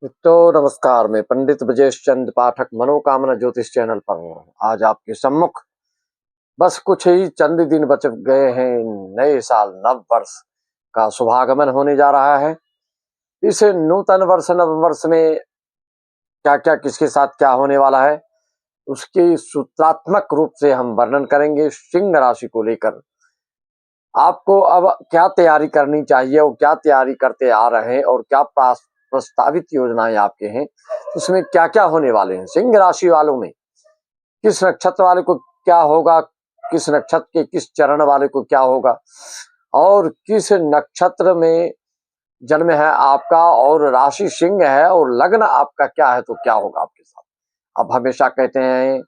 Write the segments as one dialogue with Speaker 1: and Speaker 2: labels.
Speaker 1: तो नमस्कार, मैं पंडित ब्रजेश चंद पाठक मनोकामना ज्योतिष चैनल पर हूँ। आज आपके सम्मुख बस कुछ ही चंद दिन बच गए हैं। नए साल नव वर्ष का शुभागमन होने जा रहा है। इस नूतन वर्ष नव वर्ष में क्या क्या किसके साथ क्या होने वाला है, उसकी सूत्रात्मक रूप से हम वर्णन करेंगे। सिंह राशि को लेकर आपको अब क्या तैयारी करनी चाहिए और क्या तैयारी करते आ रहे हैं और क्या प्रस्तावित योजनाएं आपके हैं, उसमें क्या क्या होने वाले हैं। सिंह राशि वालों में किस नक्षत्र वाले को क्या होगा, किस नक्षत्र के किस चरण वाले को क्या होगा, और किस नक्षत्र में जन्म है आपका और राशि सिंह है और लग्न आपका क्या है तो क्या होगा आपके साथ। अब हमेशा कहते हैं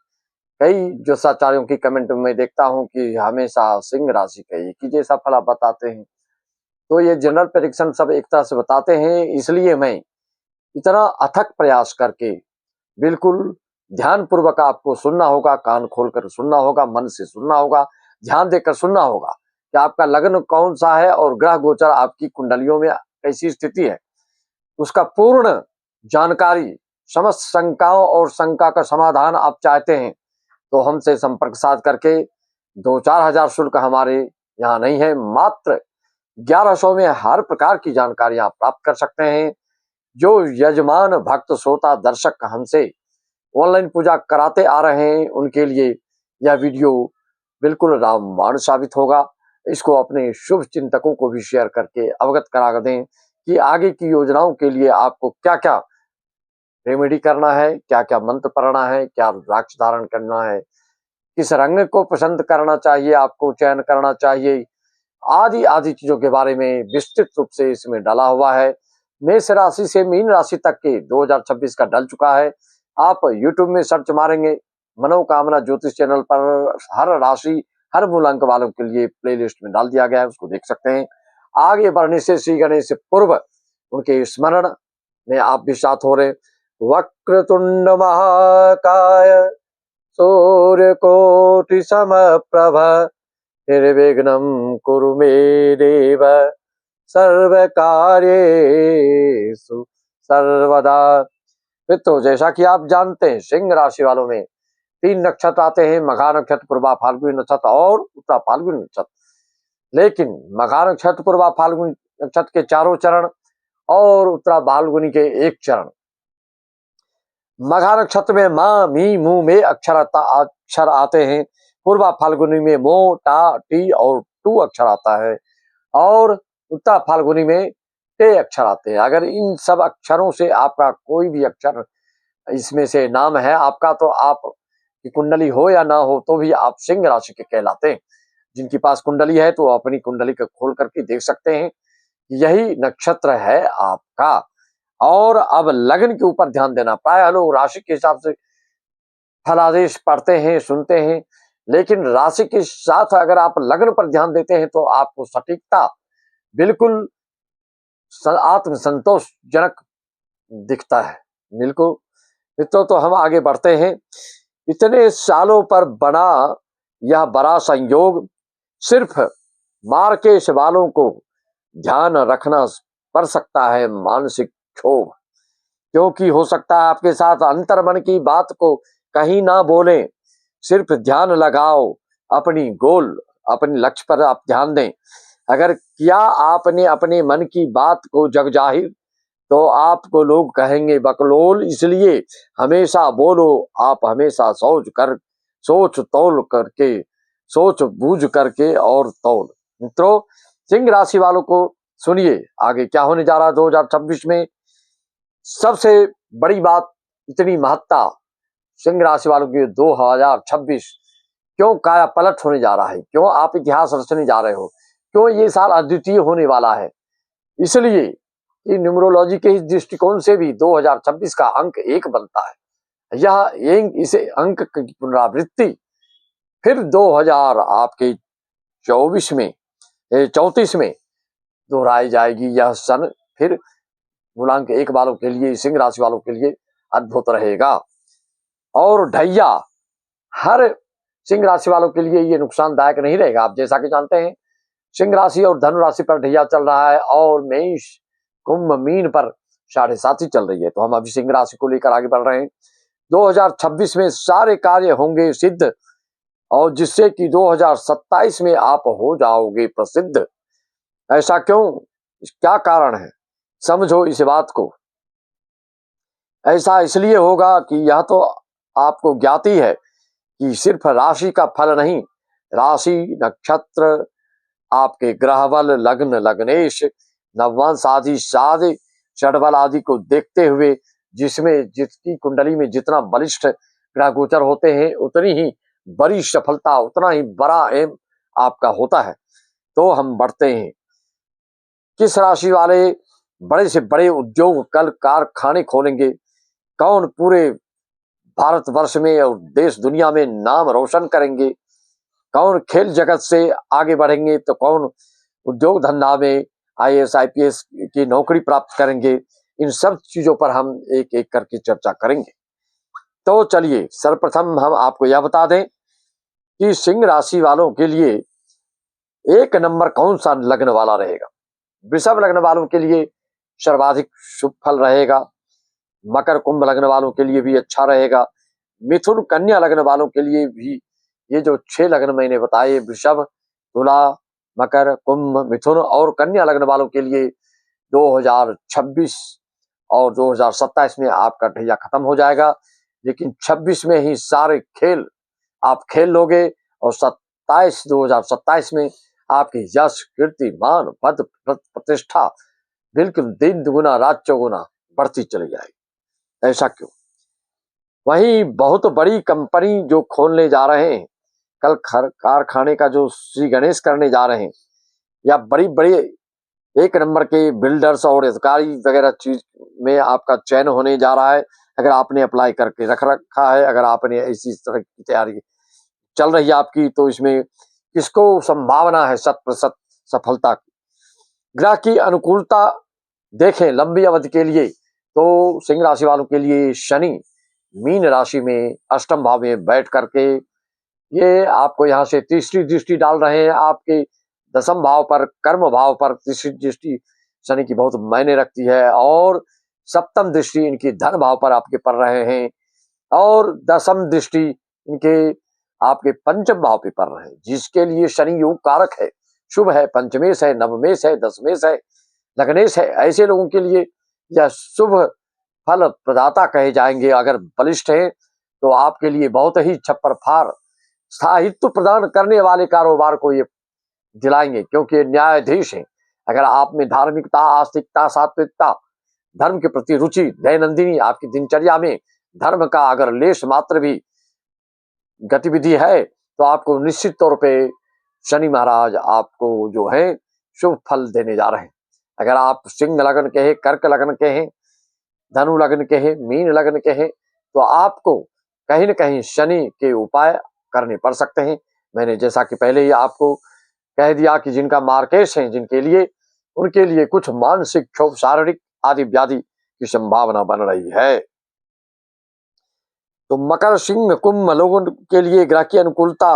Speaker 1: कई ज्योतिषाचार्यों की कमेंट में देखता हूं कि हमेशा सिंह राशि का एक ही जैसा फल आप बताते हैं। तो ये जनरल प्रेडिक्शन सब एक तरह से बताते हैं, इसलिए मैं इतना अथक प्रयास करके बिल्कुल ध्यान पूर्वक आपको सुनना होगा, कान खोलकर सुनना होगा, मन से सुनना होगा, ध्यान देकर सुनना होगा कि आपका लग्न कौन सा है और ग्रह गोचर आपकी कुंडलियों में कैसी स्थिति है। उसका पूर्ण जानकारी, समस्त शंकाओं और शंका का समाधान आप चाहते हैं तो हमसे संपर्क साध करके 2-4 हजार शुल्क हमारे यहाँ नहीं है, मात्र 1100 में हर प्रकार की जानकारी आप प्राप्त कर सकते हैं। जो यजमान भक्त श्रोता दर्शक हमसे ऑनलाइन पूजा कराते आ रहे हैं उनके लिए यह वीडियो बिल्कुल रामबाण साबित होगा। इसको अपने शुभ चिंतकों को भी शेयर करके अवगत करा दें कि आगे की योजनाओं के लिए आपको क्या क्या रेमेडी करना है, क्या क्या मंत्र पढ़ना है, क्या रुद्राक्ष धारण करना है, किस रंग को पसंद करना चाहिए, आपको चयन करना चाहिए, आदि आदि चीजों के बारे में विस्तृत रूप से इसमें डाला हुआ है। मेष राशि से मीन राशि तक के 2026 का डल चुका है। आप यूट्यूब में सर्च मारेंगे मनोकामना ज्योतिष चैनल पर हर राशि हर मूलांक वालों के लिए प्लेलिस्ट में डाल दिया गया है, उसको देख सकते हैं। आगे बढ़ने से श्री गणेश से पूर्व उनके स्मरण में आप भी साथ हो रहे। वक्रतुंड महाकाय सूर्यकोटि समप्रभ निर्विघ्नं कुरु मे देव सर्वकार्येषु सर्वदा। मित्रों, जैसा कि आप जानते हैं सिंह राशि वालों में 3 नक्षत्र आते हैं, मघा नक्षत्र, पूर्वा फाल्गुनी नक्षत्र और उत्तरा फाल्गुनी नक्षत्र। लेकिन मघा नक्षत्र, पूर्वा फाल्गुनी नक्षत्र के चारों चरण और उत्तरा फाल्गुनी के एक चरण। मघा नक्षत्र में माँ मी मू में अक्षर आते हैं, पूर्वा फाल्गुनी में मो टा टी और टू अक्षर आता है और उत्तरा फाल्गुनी में टे अक्षर आते हैं। अगर इन सब अक्षरों से आपका कोई भी अक्षर इसमें से नाम है आपका तो आप की कुंडली हो या ना हो तो भी आप सिंह राशि के कहलाते हैं। जिनके पास कुंडली है तो अपनी कुंडली को खोल करके देख सकते हैं, यही नक्षत्र है आपका। और अब लग्न के ऊपर ध्यान देना। प्राय लोग राशि के हिसाब से फलादेश पढ़ते हैं, सुनते हैं, लेकिन राशि के साथ अगर आप लग्न पर ध्यान देते हैं तो आपको सटीकता बिल्कुल आत्म संतोषजनक दिखता है। बिल्कुल मित्रों, तो हम आगे बढ़ते हैं। इतने सालों पर बना यह बड़ा संयोग सिर्फ मार्केश वालों को ध्यान रखना पड़ सकता है मानसिक क्षोभ, क्योंकि हो सकता है आपके साथ अंतर्मन की बात को कहीं ना बोलें। सिर्फ ध्यान लगाओ, अपनी गोल अपने लक्ष्य पर आप ध्यान दें। अगर किया आपने अपने मन की बात को जग जाहिर तो आपको लोग कहेंगे बकलोल, इसलिए हमेशा बोलो। आप हमेशा सोच तौल करके, सोच बूझ करके और तौल। मित्रों, सिंह राशि वालों को सुनिए आगे क्या होने जा रहा है 2026 में। सबसे बड़ी बात, इतनी महत्ता सिंह राशि वालों की 2026 क्यों काया पलट होने जा रहा है, क्यों आप इतिहास रचने जा रहे हो, क्यों ये साल अद्वितीय होने वाला है। इसलिए कि न्यूमरोलॉजी के इस दृष्टिकोण से भी 2026 का अंक 1 बनता है। यह इसे अंक की पुनरावृत्ति फिर 2000 आपके 34 में दोहराई जाएगी। यह सन फिर मूलांक 1 वालों के लिए, सिंह राशि वालों के लिए अद्भुत रहेगा। और ढैया हर सिंह राशि वालों के लिए ये नुकसानदायक नहीं रहेगा। आप जैसा कि जानते हैं सिंह राशि और धनु राशि पर ढैया चल रहा है और मेष कुंभ मीन पर 7.5 ही चल रही है, तो हम अभी सिंह राशि को लेकर आगे बढ़ रहे हैं। 2026 में सारे कार्य होंगे सिद्ध, और जिससे कि 2027 में आप हो जाओगे प्रसिद्ध। ऐसा क्यों, क्या कारण है, समझो इस बात को। ऐसा इसलिए होगा कि यह तो आपको ज्ञाति है कि सिर्फ राशि का फल नहीं, राशि, नक्षत्र, आपके ग्रह बल, लग्न, लग्नेश, नवंश आदि साधे षडबल आदि को देखते हुए, जिसमें जिसकी कुंडली में जितना बलिष्ठ ग्रह गोचर होते हैं, उतनी ही बड़ी सफलता, उतना ही बड़ा एम आपका होता है। तो हम बढ़ते हैं। किस राशि वाले बड़े से बड़े उद्योग, कल कारखाने खोलेंगे? कौन पूरे भारतवर्ष में और देश दुनिया में नाम रोशन करेंगे? कौन खेल जगत से आगे बढ़ेंगे? तो कौन उद्योग धंधा में IAS IPS की नौकरी प्राप्त करेंगे? इन सब चीजों पर हम एक एक करके चर्चा करेंगे। तो चलिए, सर्वप्रथम हम आपको यह बता दें कि सिंह राशि वालों के लिए एक नंबर कौन सा लग्न वाला रहेगा। वृषभ लग्न वालों के लिए सर्वाधिक शुभ फल रहेगा। मकर कुंभ लग्न वालों के लिए भी अच्छा रहेगा। मिथुन कन्या लग्न वालों के लिए भी, ये जो 6 लग्न मैंने बताए, वृषभ, तुला, मकर, कुंभ, मिथुन और कन्या लग्न वालों के लिए 2026 और 2027 में आपका ढैया खत्म हो जाएगा। लेकिन 26 में ही सारे खेल आप खेल लोगे, और 2027 में आपकी यश, कीर्ति, मान, पद, प्रतिष्ठा बिल्कुल दिन दुगुना रात चौगुना बढ़ती चली जाएगी। ऐसा क्यों? वहीं बहुत बड़ी कंपनी जो खोलने जा रहे हैं, कल कारखाने का जो श्री गणेश करने जा रहे हैं, या बड़ी बड़ी एक नंबर के बिल्डर्स और अधिकारी वगैरह चीज में आपका चयन होने जा रहा है। अगर आपने अप्लाई करके रख रखा है, अगर आपने इसी तरह की तैयारी चल रही है आपकी, तो इसमें किसको संभावना है 100% सफलता की। ग्रह की अनुकूलता देखें लंबी अवधि के लिए, तो सिंह राशि वालों के लिए शनि मीन राशि में अष्टम भाव में बैठ करके ये आपको यहाँ से तीसरी दृष्टि डाल रहे हैं। आपके 10म भाव पर, कर्म भाव पर तीसरी दृष्टि शनि की बहुत मायने रखती है, और 7म दृष्टि इनकी धन भाव पर आपके पड़ रहे हैं, और 10म दृष्टि इनके आपके 5म भाव पे पड़ रहे हैं, जिसके लिए शनि योग कारक है, शुभ है, पंचमेश है, नवमेश है, दशमेश है, लग्नेश है। ऐसे लोगों के लिए यह शुभ फल प्रदाता कहे जाएंगे। अगर बलिष्ठ है तो आपके लिए बहुत ही छप्पर फार स्थायित्व प्रदान करने वाले कारोबार को ये दिलाएंगे, क्योंकि ये न्यायाधीश हैं। अगर आप में धार्मिकता, आस्तिकता, सात्विकता, धर्म के प्रति रुचि, दैनंदिनी आपकी दिनचर्या में धर्म का अगर लेश मात्र भी गतिविधि है, तो आपको निश्चित तौर पे शनि महाराज आपको जो है शुभ फल देने जा रहे हैं। अगर आप सिंह लग्न के हैं, कर्क लग्न के हैं, धनु लग्न के हैं, मीन लग्न के हैं, तो आपको कहीं न कहीं शनि के उपाय करने पड़ सकते हैं। मैंने जैसा कि पहले ही आपको कह दिया कि जिनका मार्केश है, जिनके लिए, उनके लिए कुछ मानसिक क्षोभ, शारीरिक आदि व्याधि की संभावना बन रही है। तो मकर, सिंह, कुंभ लोगों के लिए ग्रह की अनुकूलता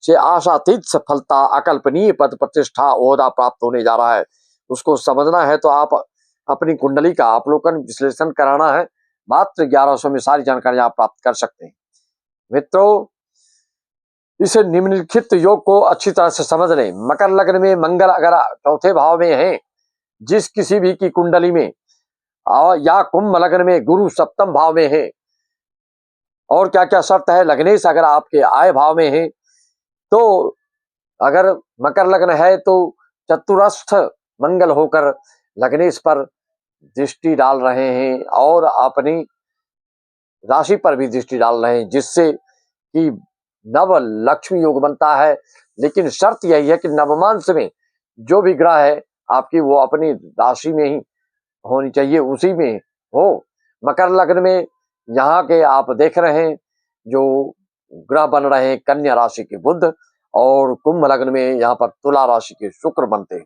Speaker 1: से आशातीत सफलता, अकल्पनीय पद प्रतिष्ठा, ओहदा प्राप्त होने जा रहा है। उसको समझना है तो आप अपनी कुंडली का अवलोकन विश्लेषण कराना है। मात्र 1100 में सारी जानकारी आप प्राप्त कर सकते हैं। मित्रों, इस निम्नलिखित योग को अच्छी तरह से समझ लें। मकर लग्न में मंगल अगर 4थे भाव में है, जिस किसी भी की कुंडली में, या कुंभ लग्न में गुरु 7म भाव में है, और क्या क्या शर्त है, लग्नेश अगर आपके आय भाव में है, तो अगर मकर लग्न है तो चतुरस्थ मंगल होकर लग्नेश पर दृष्टि डाल रहे हैं, और अपनी राशि पर भी दृष्टि डाल रहे हैं, जिससे कि नव लक्ष्मी योग बनता है। लेकिन शर्त यही है कि नवमांश में जो भी ग्रह है आपकी, वो अपनी राशि में ही होनी चाहिए, उसी में हो। मकर लग्न में यहाँ के आप देख रहे हैं जो ग्रह बन रहे हैं, कन्या राशि के बुध, और कुंभ लग्न में यहाँ पर तुला राशि के शुक्र बनते हैं।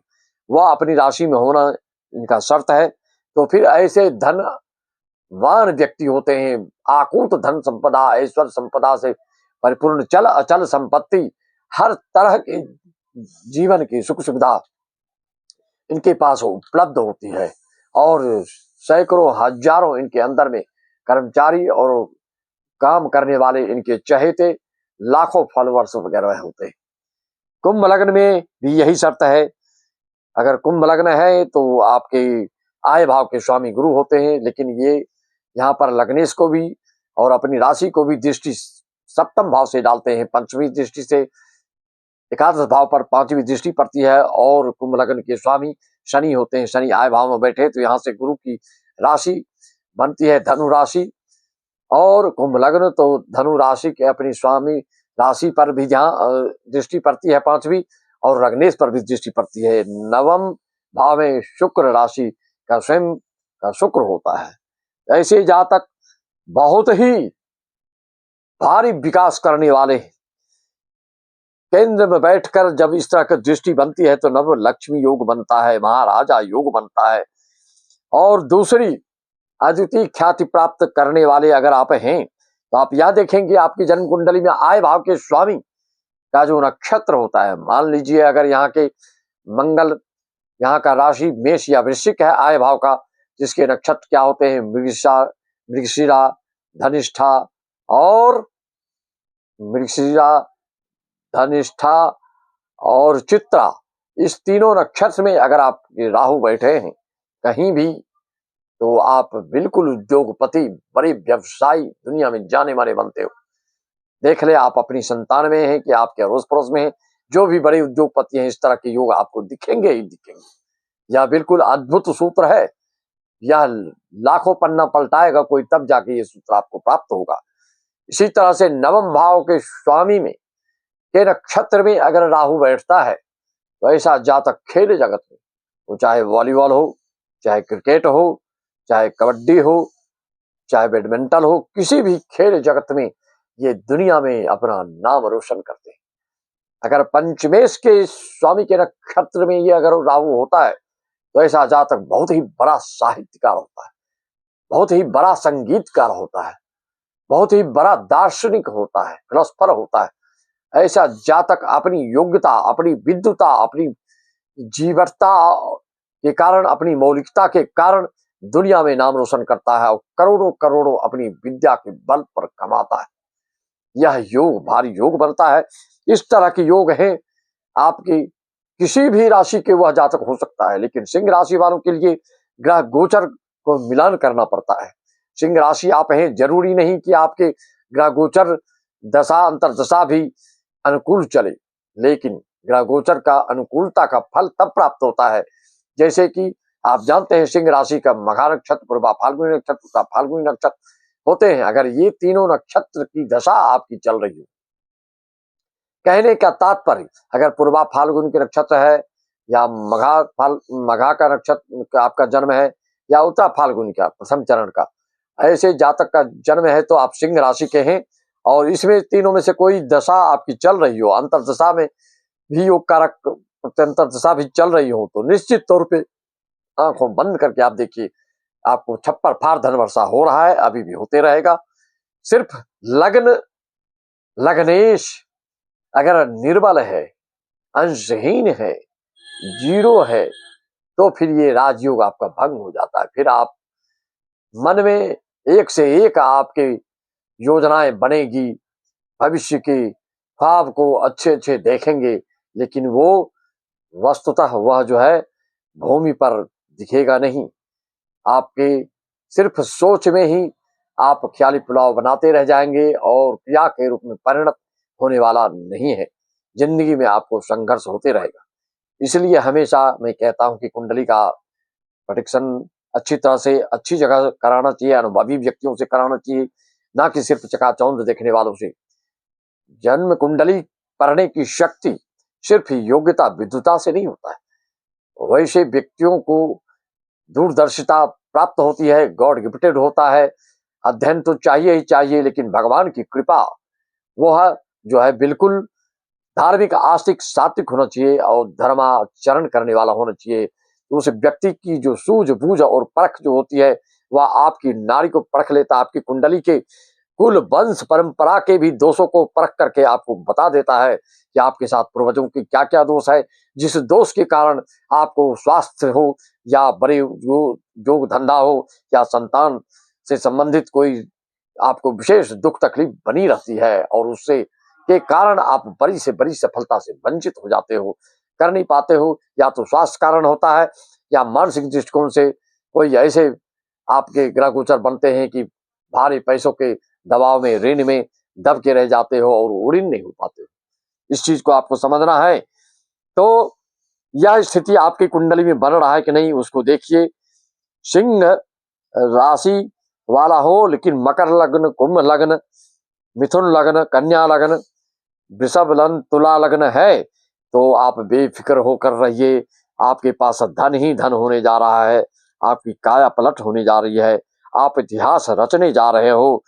Speaker 1: वह अपनी राशि में होना इनका शर्त है। तो फिर ऐसे धनवान व्यक्ति होते हैं, आकूत धन संपदा, ऐश्वर्य संपदा से परिपूर्ण, चल अचल संपत्ति, हर तरह के जीवन की सुख सुविधा इनके पास उपलब्ध होती है, और सैकड़ों हजारों इनके अंदर में कर्मचारी और काम करने वाले इनके चहेते लाखों फॉलोअर्स वगैरह होते हैं। कुंभ लग्न में भी यही शर्त है। अगर कुंभ लग्न है तो आपके आय भाव के स्वामी गुरु होते हैं, लेकिन ये यहाँ पर लग्नेश को भी और अपनी राशि को भी दृष्टि सप्तम भाव से डालते हैं। पंचमी दृष्टि से एकादश भाव पर पांचवी दृष्टि पड़ती है और कुंभ लग्न के स्वामी शनि होते हैं। शनि आय भाव में बैठे तो यहाँ से गुरु की राशि बनती है धनु राशि, और कुंभ लग्न तो धनु राशि के अपनी स्वामी राशि पर भी जहाँ दृष्टि पड़ती है पांचवी, और लग्नेश पर भी दृष्टि पड़ती है। नवम भाव में शुक्र राशि का स्वयं का शुक्र होता है। ऐसे जातक बहुत ही भारी विकास करने वाले हैं। केंद्र में बैठकर जब इस तरह की दृष्टि बनती है तो नव लक्ष्मी योग बनता है, महाराजा योग बनता है। और दूसरी अद्वितीय ख्याति प्राप्त करने वाले अगर आप हैं तो आप यह देखेंगे आपकी जन्म कुंडली में आय भाव के स्वामी का जो नक्षत्र होता है, मान लीजिए अगर यहाँ के मंगल, यहाँ का राशि मेष या वृश्चिक है आय भाव का, जिसके नक्षत्र क्या होते हैं मृगशिरा, धनिष्ठा और मृगशिरा, धनिष्ठा और चित्रा, इस तीनों नक्षत्र में अगर आप राहु बैठे हैं कहीं भी तो आप बिल्कुल उद्योगपति, बड़े व्यवसायी, दुनिया में जाने माने बनते हो। देख ले आप अपनी संतान में हैं कि आपके अड़ोस पड़ोस में है, जो भी बड़े उद्योगपति हैं इस तरह के योग आपको दिखेंगे ही दिखेंगे। यह बिल्कुल अद्भुत सूत्र है, यह लाखों पन्ना पलटाएगा कोई, तब जाके ये सूत्र आपको प्राप्त होगा। इसी तरह से नवम भाव के स्वामी में के नक्षत्र में अगर राहु बैठता है तो ऐसा जातक खेल जगत में, वो चाहे वॉलीबॉल हो, चाहे क्रिकेट हो, चाहे कबड्डी हो, चाहे बैडमिंटन हो, किसी भी खेल जगत में ये दुनिया में अपना नाम रोशन करते हैं। अगर पंचमेश के स्वामी के नक्षत्र में ये अगर राहु होता है तो ऐसा जातक बहुत ही बड़ा साहित्यकार होता है, बहुत ही बड़ा संगीतकार होता है, बहुत ही बड़ा दार्शनिक होता है, फिलोसफर होता है। ऐसा जातक अपनी योग्यता, अपनी विद्वता, अपनी जीवटता के कारण, अपनी मौलिकता के कारण दुनिया में नाम रोशन करता है और करोड़ों करोड़ों अपनी विद्या के बल पर कमाता है। यह योग भारी योग बनता है। इस तरह के योग हैं आपकी किसी भी राशि के वह जातक हो सकता है, लेकिन सिंह राशि वालों के लिए ग्रह गोचर को मिलान करना पड़ता है। सिंह राशि आप हैं, जरूरी नहीं कि आपके ग्रह गोचर दशा अंतर दशा भी अनुकूल चले, लेकिन ग्रह गोचर का अनुकूलता का फल तब प्राप्त होता है जैसे कि आप जानते हैं सिंह राशि का मघा नक्षत्र, पूर्वा फाल्गुनी नक्षत्र, फाल्गुनी नक्षत्र होते हैं। अगर ये तीनों नक्षत्र की दशा आपकी चल रही हो, कहने का तात्पर्य अगर पूर्वा फाल्गुनी के नक्षत्र है या मघा का नक्षत्र आपका जन्म है या उत्तरा फाल्गुनी का प्रथम चरण का, ऐसे जातक का जन्म है तो आप सिंह राशि के हैं। और इसमें तीनों में से कोई दशा आपकी चल रही हो, अंतर दशा में भी योग कारक अंतर दशा भी चल रही हो, तो निश्चित तौर पे आंखों बंद करके आप देखिए आपको छप्पर फाड़ धन वर्षा हो रहा है, अभी भी होते रहेगा। सिर्फ लग्नेश अगर निर्बल है, अंशहीन है, जीरो है, तो फिर ये राजयोग आपका भंग हो जाता है। फिर आप मन में एक से एक आपके योजनाएं बनेगी, भविष्य के ख्वाब को अच्छे अच्छे देखेंगे, लेकिन वो वस्तुतः वह जो है भूमि पर दिखेगा नहीं। आपके सिर्फ सोच में ही आप ख्याली पुलाव बनाते रह जाएंगे और क्रिया के रूप में परिणत होने वाला नहीं है। जिंदगी में आपको संघर्ष होते रहेगा। इसलिए हमेशा मैं कहता हूं कि कुंडली का प्रेडिक्शन अच्छी तरह से अच्छी जगह कराना चाहिए, अनुभवी व्यक्तियों से कराना चाहिए, ना कि सिर्फ चकाचौंध देखने वालों से। जन्म कुंडली पढ़ने की शक्ति सिर्फ योग्यता विद्वता से नहीं होता है। वैसे व्यक्तियों को दूरदर्शिता प्राप्त होती है, गॉड गिफ्टेड होता है। अध्ययन तो चाहिए ही चाहिए, लेकिन भगवान की कृपा वह जो है बिल्कुल धार्मिक, आस्तिक, सात्विक होना चाहिए और धर्माचरण करने वाला होना चाहिए। तो उस व्यक्ति की जो सूझबूझ और परख जो होती है वह आपकी नाड़ी को परख लेता, आपकी कुंडली के कुल वंश परंपरा के भी दोषों को परख करके आपको बता देता है कि आपके साथ पूर्वजों के क्या क्या दोष है, जिस दोष के कारण आपको स्वास्थ्य हो या बड़े जो धंधा हो या संतान से संबंधित कोई आपको विशेष दुख तकलीफ बनी रहती है और उससे के कारण आप बड़ी से बड़ी सफलता से वंचित हो जाते हो, कर नहीं पाते हो। या तो स्वास्थ्य कारण होता है या मानसिक दृष्टिकोण से कोई ऐसे आपके ग्रह गोचर बनते हैं कि भारी पैसों के दबाव में, ऋण में दब के रह जाते हो और उड़ीन नहीं हो पाते हो। इस चीज को आपको समझना है। तो यह स्थिति आपकी कुंडली में बन रहा है कि नहीं, उसको देखिए। सिंह राशि वाला हो लेकिन मकर लग्न, कुंभ लग्न, मिथुन लग्न, कन्या लग्न, वृषभ लग्न, तुला लग्न है तो आप बेफिक्र होकर रहिए। आपके पास धन ही धन होने जा रहा है, आपकी काया पलट होने जा रही है, आप इतिहास रचने जा रहे हो।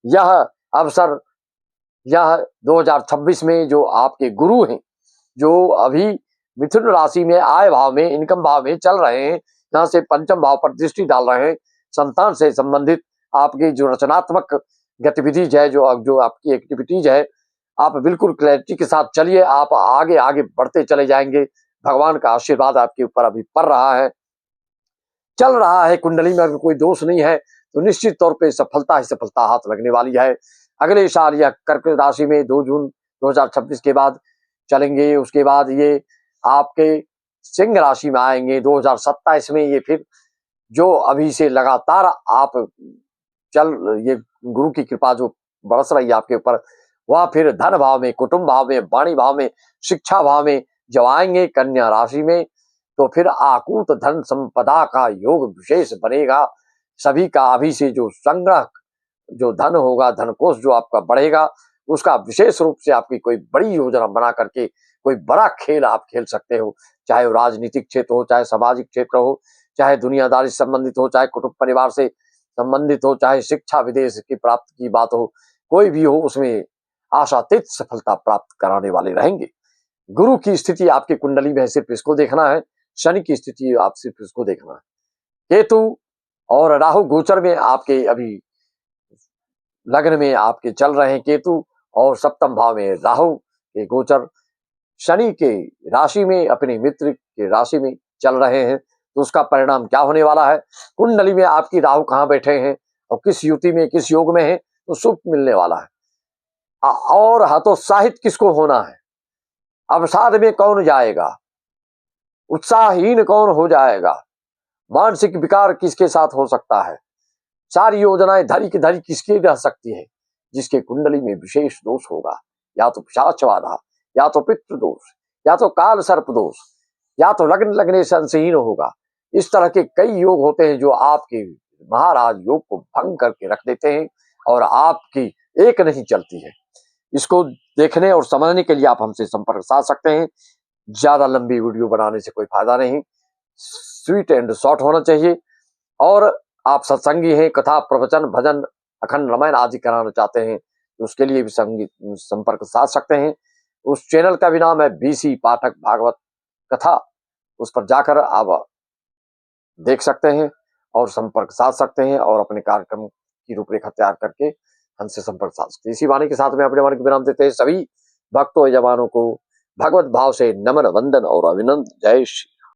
Speaker 1: यह अवसर, यह 2026 में जो आपके गुरु हैं, जो अभी मिथुन राशि में आय भाव में, इनकम भाव में चल रहे हैं, यहाँ से पंचम भाव पर दृष्टि डाल रहे हैं, संतान से संबंधित आपकी जो रचनात्मक गतिविधिज है, जो आपकी एक्टिविटीज है, आप बिल्कुल क्लैरिटी के साथ चलिए। आप आगे आगे बढ़ते चले जाएंगे। भगवान का आशीर्वाद आपके ऊपर अभी पड़ रहा है, चल रहा है। कुंडली में अगर कोई दोष नहीं है तो निश्चित तौर पे सफलता ही सफलता हाथ लगने वाली है। अगले साल यह कर्क राशि में 2 जून 2026 के बाद चलेंगे। उसके बाद ये आपके सिंह राशि में आएंगे 2027 में। ये फिर जो अभी से लगातार आप ये गुरु की कृपा जो बरस रही है आपके ऊपर, वह फिर धन भाव में, कुटुंब भाव में, वाणी भाव में, शिक्षा भाव में जब आएंगे कन्या राशि में, तो फिर आकूत धन संपदा का योग विशेष बनेगा। सभी का अभी से जो संग्रह, जो धन होगा, धन कोष जो आपका बढ़ेगा, उसका विशेष रूप से आपकी कोई बड़ी योजना बना करके कोई बड़ा खेल आप खेल सकते हो। चाहे वो राजनीतिक क्षेत्र हो, चाहे सामाजिक क्षेत्र हो, चाहे दुनियादारी से संबंधित हो, चाहे कुटुंब परिवार से संबंधित हो, चाहे शिक्षा विदेश की प्राप्त की बात हो, कोई भी हो, उसमें आशातीत सफलता प्राप्त कराने वाले रहेंगे। गुरु की स्थिति आपकी कुंडली में सिर्फ इसको देखना है, शनि की स्थिति आप सिर्फ इसको देखना है। केतु और राहु गोचर में आपके अभी लग्न में आपके चल रहे हैं केतु, और सप्तम भाव में राहु के गोचर शनि के राशि में, अपने मित्र के राशि में चल रहे हैं। तो उसका परिणाम क्या होने वाला है? कुंडली में आपकी राहु कहाँ बैठे हैं और किस युति में, किस योग में है, तो शुभ मिलने वाला है। और हतोत्साहित किसको होना है? अवसाद में कौन जाएगा? उत्साहहीन कौन हो जाएगा? मानसिक विकार किसके साथ हो सकता है? सारी योजनाएं धरी की धरी किसकी रह सकती है? जिसके कुंडली में विशेष दोष होगा, या तो पिशाच बाधा, या तो पितृ दोष, या तो काल सर्प दोष, या तो लग्न लगने से अंशहीन होगा। इस तरह के कई योग होते हैं जो आपके महाराज योग को भंग करके रख देते हैं और आपकी एक नहीं चलती है। इसको देखने और समझने के लिए आप हमसे संपर्क साध सकते हैं। ज्यादा लंबी वीडियो बनाने से कोई फायदा नहीं, स्वीट एंड शॉर्ट होना चाहिए। और आप सत्संगी हैं, कथा प्रवचन भजन अखंड रामायण आदि कराना चाहते हैं तो उसके लिए भी संपर्क साध सकते हैं। उस चैनल का भी नाम है बीसी पाठक भागवत कथा, उस पर जाकर आप देख सकते हैं और संपर्क साध सकते हैं और अपने कार्यक्रम की रूपरेखा तैयार करके हमसे संपर्क साध सकते हैं। इसी वाणी के साथ में अपने मन को विराम देते हैं। सभी भक्तों जवानों को भगवत भाव से नमन, वंदन और अभिनंदन। जय श्री